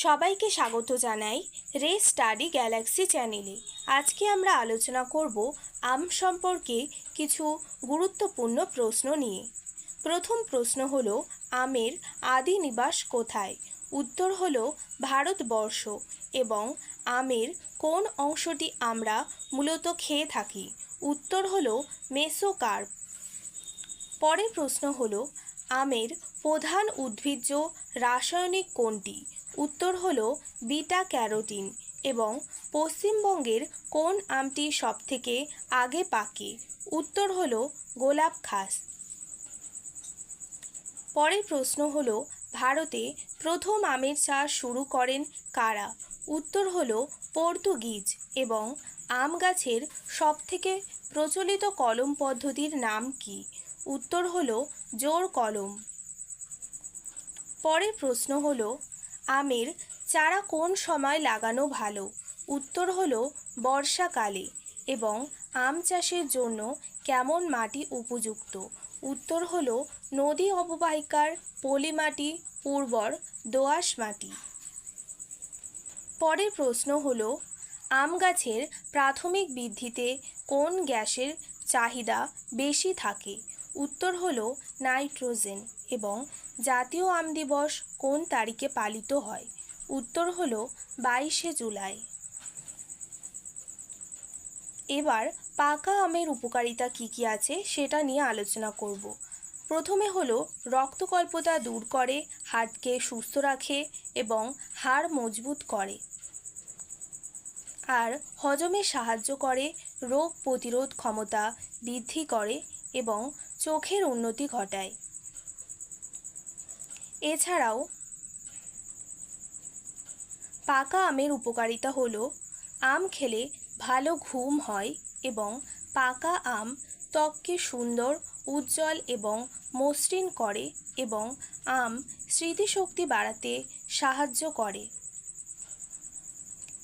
সবাইকে স্বাগত জানাই রে স্টাডি গ্যালাক্সি চ্যানেলে। আজকে আমরা আলোচনা করব আম সম্পর্কে কিছু গুরুত্বপূর্ণ প্রশ্ন নিয়ে। প্রথম প্রশ্ন হলো, আমের আদি নিবাস কোথায়? উত্তর হলো ভারতবর্ষ। এবং আমের কোন অংশটি আমরা মূলত খেয়ে থাকি? উত্তর হলো মেসোকার্প। পরের প্রশ্ন হলো, আমের প্রধান উদ্ভিজ্জ রাসায়নিক কোনটি? উত্তর হলো বিটা ক্যারোটিন। এবং পশ্চিমবঙ্গের কোন আমটি সবথেকে আগে পাকে? উত্তর হলো গোলাপ খাস। পরের প্রশ্ন হলো, ভারতে প্রথম আমের চাষ শুরু করেন কারা? উত্তর হলো পর্তুগিজ। এবং আম গাছের সবথেকে প্রচলিত কলম পদ্ধতির নাম কি? উত্তর হলো জোড় কলম। পরের প্রশ্ন হলো, আমের চারা কোন সময় লাগানো ভালো? উত্তর হলো বর্ষাকালে। এবং আম চাষের জন্য কেমন মাটি উপযুক্ত? উত্তর হলো নদী অববাহিকার পলি মাটি, উর্বর দোআঁশ মাটি। পরের প্রশ্ন হলো, আম গাছের প্রাথমিক বৃদ্ধিতে কোন গ্যাসের চাহিদা বেশি থাকে? উত্তর হলো নাইট্রোজেন। এবং জাতীয় আম দিবস কোন তারিখে পালিত হয়? উত্তর হলো 22শে জুলাই। এবার পাকা আমের উপকারিতা কি কি আছে সেটা নিয়ে আলোচনা করব। প্রথমে হলো রক্তকল্পতা দূর করে, হার্টকে সুস্থ রাখে এবং হাড় মজবুত করে। আর হজমে সাহায্য করে, রোগ প্রতিরোধ ক্ষমতা বৃদ্ধি করে এবং চোখের উন্নতি ঘটায়। এছাড়াও পাকা আমের উপকারিতা হলো, আম খেলে ভালো ঘুম হয় এবং পাকা আম ত্বককে সুন্দর, উজ্জ্বল এবং মসৃণ করে এবং আম স্মৃতিশক্তি বাড়াতে সাহায্য করে।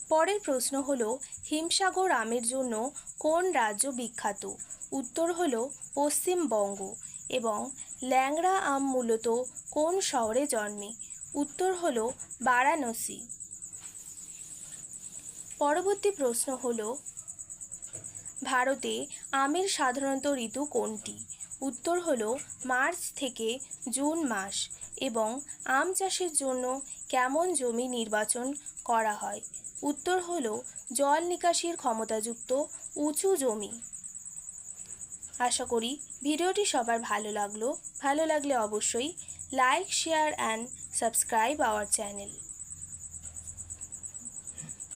পরের প্রশ্ন হলো, হিমসাগর আমের জন্য কোন রাজ্য বিখ্যাত? উত্তর হলো পশ্চিমবঙ্গ। এবং ল্যাংড়া আম মূলত কোন শহরে জন্মে? উত্তর হলো বারাণসী। পরবর্তী প্রশ্ন হলো, ভারতে আমের সাধারণত ঋতু কোনটি? উত্তর হলো মার্চ থেকে জুন মাস। এবং আম চাষের জন্য কেমন জমি নির্বাচন করা হয়? উত্তর হলো জল নিকাশির ক্ষমতাযুক্ত উঁচু জমি। আশা করি ভিডিওটি সবার ভালো লাগলো। ভালো লাগলে অবশ্যই like, share and subscribe our channel.